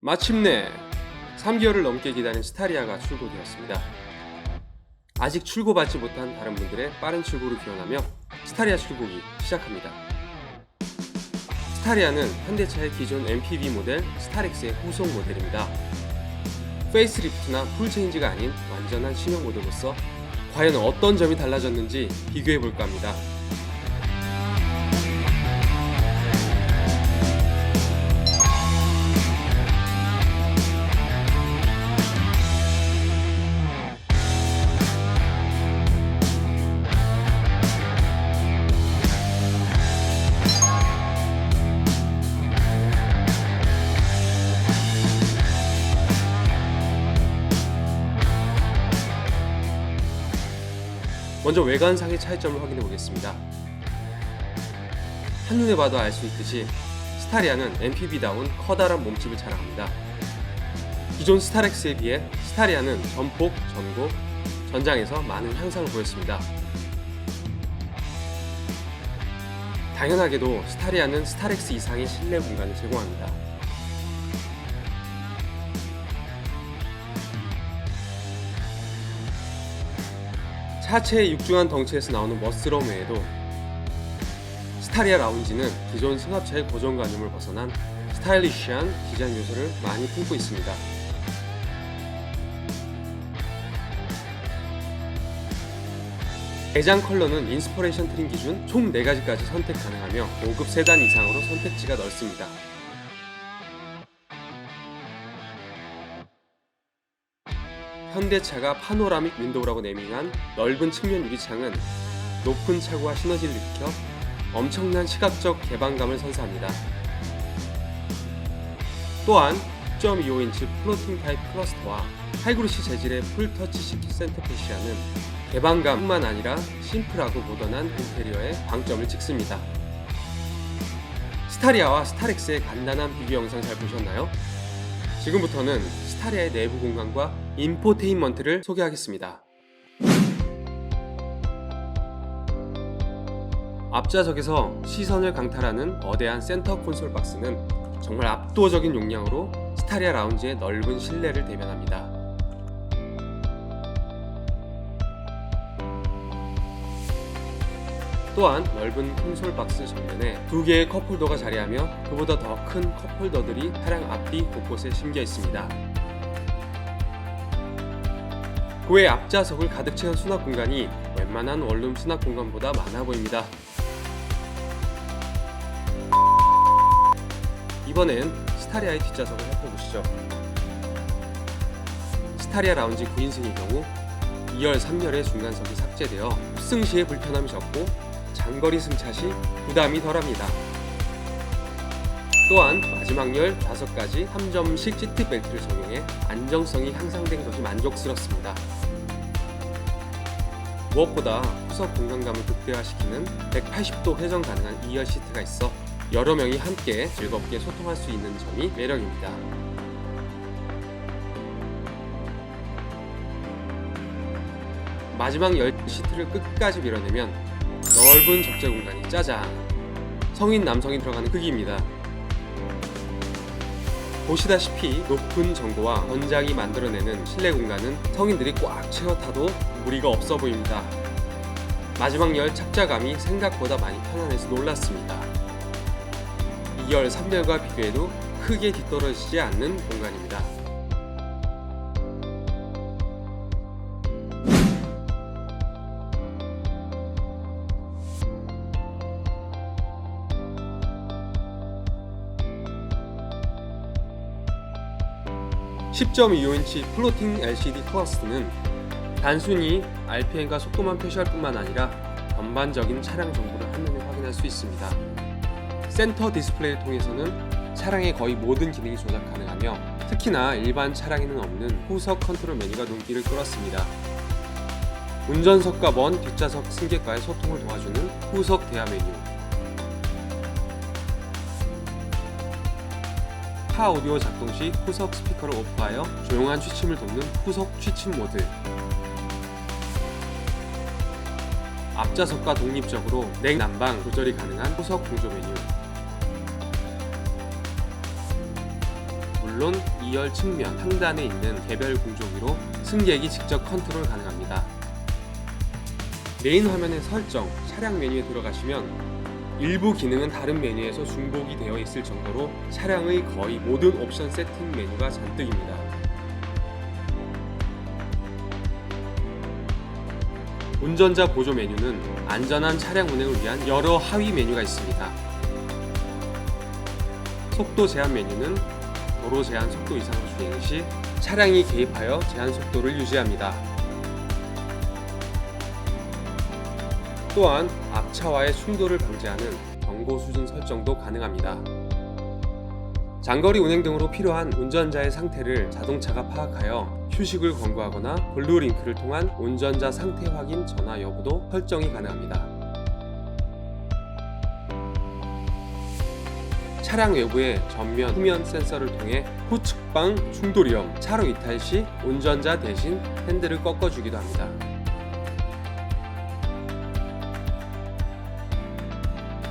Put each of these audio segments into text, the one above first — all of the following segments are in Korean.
마침내 3개월을 넘게 기다린 스타리아가 출고되었습니다. 아직 출고받지 못한 다른 분들의 빠른 출고를 기원하며 스타리아 출고기 시작합니다. 스타리아는 현대차의 기존 MPV 모델 스타렉스의 후속 모델입니다. 페이스리프트나 풀체인지가 아닌 완전한 신형 모델로서 과연 어떤 점이 달라졌는지 비교해볼까 합니다. 먼저 외관상의 차이점을 확인해 보겠습니다. 한눈에 봐도 알 수 있듯이 스타리아는 MPV다운 커다란 몸집을 자랑합니다. 기존 스타렉스에 비해 스타리아는 전폭, 전고, 전장에서 많은 향상을 보였습니다. 당연하게도 스타리아는 스타렉스 이상의 실내 공간을 제공합니다. 차체의 육중한 덩치에서 나오는 멋스러움 외에도 스타리아 라운지는 기존 승합차의 고정관념을 벗어난 스타일리시한 디자인 요소를 많이 품고 있습니다. 내장 컬러는 인스퍼레이션 트림 기준 총 4가지까지 선택 가능하며 5급 세단 이상으로 선택지가 넓습니다. 현대차가 파노라믹 윈도우라고 네밍한 넓은 측면 유리창은 높은 차고와 시너지를 일으켜 엄청난 시각적 개방감을 선사합니다. 또한 6.25인치 플로팅 타입 클러스터와 하이그로시 재질의 풀터치 시트 센터 패시아는 개방감뿐만 아니라 심플하고 모던한 인테리어에 방점을 찍습니다. 스타리아와 스타렉스의 간단한 비교 영상 잘 보셨나요? 지금부터는 스타리아의 내부 공간과 인포테인먼트를 소개하겠습니다. 앞좌석에서 시선을 강탈하는 거대한 센터 콘솔 박스는 정말 압도적인 용량으로 스타리아 라운지의 넓은 실내를 대변합니다. 또한 넓은 콘솔 박스 전면에 2개의 컵홀더가 자리하며 그보다 더 큰 컵홀더들이 차량 앞뒤 곳곳에 심겨 있습니다. 그 외 앞좌석을 가득 채운 수납 공간이 웬만한 원룸 수납 공간보다 많아 보입니다. 이번엔 스타리아의 뒷좌석을 살펴보시죠. 스타리아 라운지 9인승의 경우 2열, 3열의 중간석이 삭제되어 탑승 시에 불편함이 적고 장거리 승차 시 부담이 덜합니다. 또한 마지막 열 5가지 3점식 시트벨트를 적용해 안정성이 향상된 것이 만족스럽습니다. 무엇보다 후석 공간감을 극대화시키는 180도 회전 가능한 2열 시트가 있어 여러 명이 함께 즐겁게 소통할 수 있는 점이 매력입니다. 마지막 열 시트를 끝까지 밀어내면 넓은 적재 공간이 짜잔! 성인 남성이 들어가는 크기입니다. 보시다시피 높은 전고와 전장이 만들어내는 실내 공간은 성인들이 꽉 채워 타도 무리가 없어 보입니다. 마지막 열 착자감이 생각보다 많이 편안해서 놀랐습니다. 2열, 3열과 비교해도 크게 뒤떨어지지 않는 공간입니다. (10.25인치) 플로팅 LCD 클러스터는 단순히 RPM과 속도만 표시할 뿐만 아니라 전반적인 차량 정보를 한눈에 확인할 수 있습니다. 센터 디스플레이를 통해서는 차량의 거의 모든 기능이 조작 가능하며 특히나 일반 차량에는 없는 후석 컨트롤 메뉴가 눈길을 끌었습니다. 운전석과 먼 뒷좌석 승객과의 소통을 도와주는 후석 대화 메뉴, 카 오디오 작동 시 후석 스피커를 오프하여 조용한 취침을 돕는 후석 취침 모드, 앞좌석과 독립적으로 냉난방 조절이 가능한 후석 공조 메뉴, 물론 2열 측면 상단에 있는 개별 공조기로 승객이 직접 컨트롤 가능합니다. 메인 화면의 설정, 차량 메뉴에 들어가시면 일부 기능은 다른 메뉴에서 중복이 되어 있을 정도로 차량의 거의 모든 옵션 세팅 메뉴가 잔뜩입니다. 운전자 보조 메뉴는 안전한 차량 운행을 위한 여러 하위 메뉴가 있습니다. 속도 제한 메뉴는 도로 제한 속도 이상으로 주행 시 차량이 개입하여 제한 속도를 유지합니다. 또한 앞차와의 충돌을 방지하는 경고 수준 설정도 가능합니다. 장거리 운행 등으로 필요한 운전자의 상태를 자동차가 파악하여 휴식을 권고하거나 블루링크를 통한 운전자 상태 확인 전화 여부도 설정이 가능합니다. 차량 외부의 전면, 후면 센서를 통해 후측방 충돌 위험, 차로 이탈 시 운전자 대신 핸들을 꺾어주기도 합니다.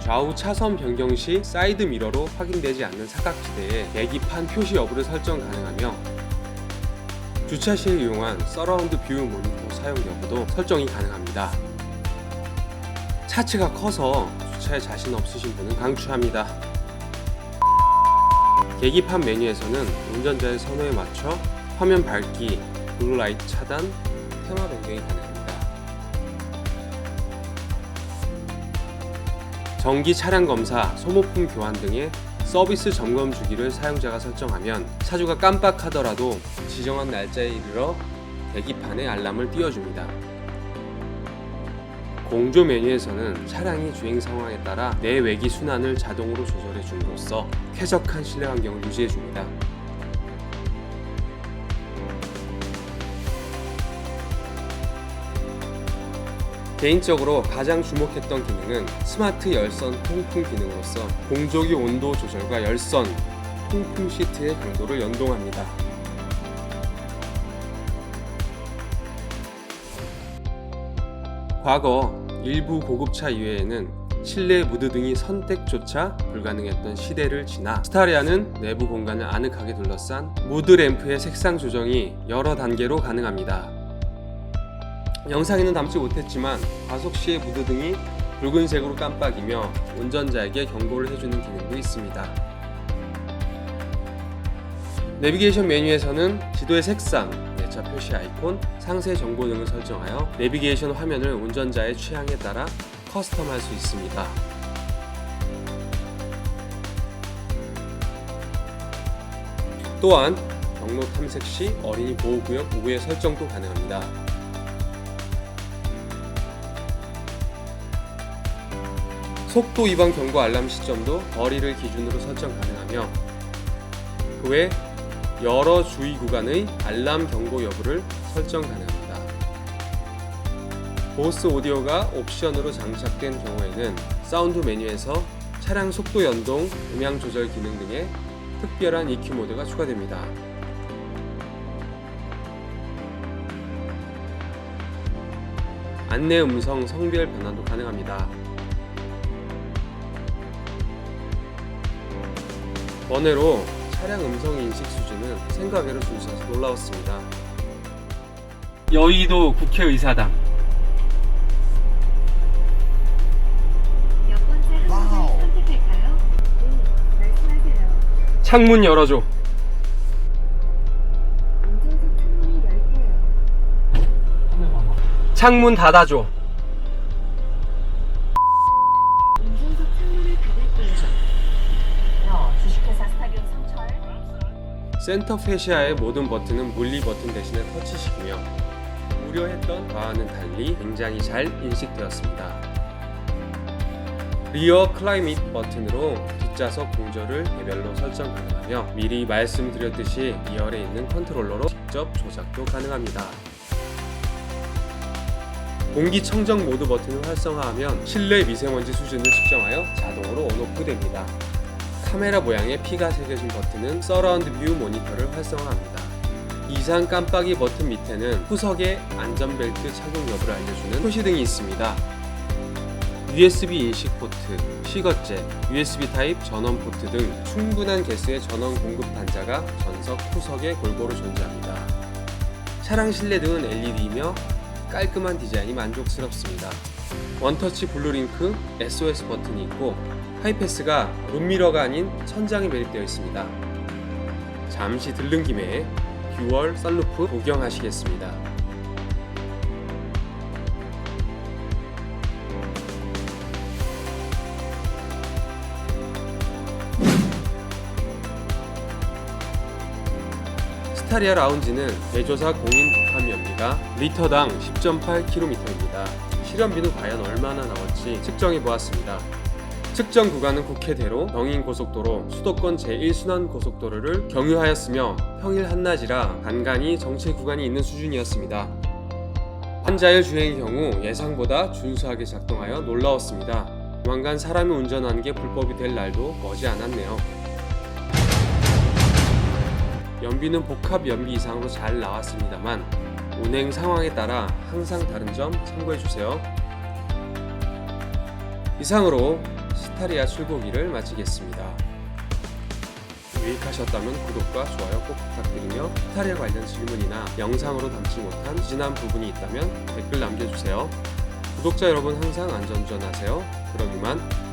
좌우 차선 변경 시 사이드 미러로 확인되지 않는 사각지대에 계기판 표시 여부를 설정 가능하며 주차 시에 이용한 서라운드 뷰 모니터 사용 여부도 설정이 가능합니다. 차체가 커서 주차에 자신 없으신 분은 강추합니다. 계기판 메뉴에서는 운전자의 선호에 맞춰 화면 밝기, 블루라이트 차단, 테마 변경이 가능합니다. 정기 차량 검사, 소모품 교환 등의 서비스 점검 주기를 사용자가 설정하면 차주가 깜빡하더라도 지정한 날짜에 이르러 계기판에 알람을 띄워줍니다. 공조 메뉴에서는 차량이 주행 상황에 따라 내외기 순환을 자동으로 조절해 줌으로써 쾌적한 실내 환경을 유지해 줍니다. 개인적으로 가장 주목했던 기능은 스마트 열선 통풍 기능으로서 공조기 온도 조절과 열선, 통풍 시트의 강도를 연동합니다. 과거 일부 고급차 이외에는 실내 무드등이 선택조차 불가능했던 시대를 지나 스타리아는 내부 공간을 아늑하게 둘러싼 무드 램프의 색상 조정이 여러 단계로 가능합니다. 영상에는 담지 못했지만 과속 시의 무드등이 붉은색으로 깜빡이며 운전자에게 경고를 해주는 기능도 있습니다. 내비게이션 메뉴에서는 지도의 색상, 내차 표시 아이콘, 상세 정보 등을 설정하여 내비게이션 화면을 운전자의 취향에 따라 커스텀할 수 있습니다. 또한 경로 탐색 시 어린이 보호구역 우회 설정도 가능합니다. 속도 위반 경고 알람 시점도 거리를 기준으로 설정 가능하며 그 외 여러 주의 구간의 알람 경고 여부를 설정 가능합니다. 보스 오디오가 옵션으로 장착된 경우에는 사운드 메뉴에서 차량 속도 연동, 음향 조절 기능 등의 특별한 EQ 모드가 추가됩니다. 안내 음성 성별 변환도 가능합니다. 번외로 차량 음성 인식 수준은 생각외로 준수해서 놀라웠습니다. 여의도 국회의사당 몇 번째 항목을 선택할까요? 네, 말씀하세요. 창문 열어줘. 운전석 창문을 열게요. 창문 닫아줘. 운전석 창문을 닫을게요. 주식회사 스타리온 성철. 센터 페시아의 모든 버튼은 물리 버튼 대신에 터치식이며 우려했던 바와는 달리 굉장히 잘 인식되었습니다. 리어 클라이밋 버튼으로 뒷좌석 공조를 개별로 설정 가능하며 미리 말씀드렸듯이 2열에 있는 컨트롤러로 직접 조작도 가능합니다. 공기청정 모드 버튼을 활성화하면 실내 미세먼지 수준을 측정하여 자동으로 온오프 됩니다. 카메라 모양의 P가 새겨진 버튼은 서라운드 뷰 모니터를 활성화합니다. 이상 깜빡이 버튼 밑에는 후석의 안전벨트 착용 여부를 알려주는 표시등이 있습니다. USB 인식 포트, 시거잭, USB 타입 전원 포트 등 충분한 개수의 전원 공급 단자가 전석 후석에 골고루 존재합니다. 차량 실내등은 LED이며 깔끔한 디자인이 만족스럽습니다. 원터치 블루링크 SOS 버튼이 있고 하이패스가 룸미러가 아닌 천장에 매립되어 있습니다. 잠시 들른 김에 듀얼 썬루프 구경하시겠습니다. 스타리아 라운지는 제조사 공인 독감 연비가 리터당 10.8km입니다. 실현비는 과연 얼마나 나올지 측정해 보았습니다. 측정 구간은 국회대로, 경인고속도로, 수도권 제1순환 고속도로를 경유하였으며 평일 한낮이라 간간히 정체 구간이 있는 수준이었습니다. 환자율 주행의 경우 예상보다 준수하게 작동하여 놀라웠습니다. 조만간 사람이 운전하는 게 불법이 될 날도 머지 않았네요. 연비는 복합 연비 이상으로 잘 나왔습니다만 운행 상황에 따라 항상 다른 점 참고해주세요. 이상으로 스타리아 출고기를 마치겠습니다. 유익하셨다면 구독과 좋아요 꼭 부탁드리며 스타리아 관련 질문이나 영상으로 담지 못한 지난 부분이 있다면 댓글 남겨주세요. 구독자 여러분 항상 안전운전하세요. 그럼 이만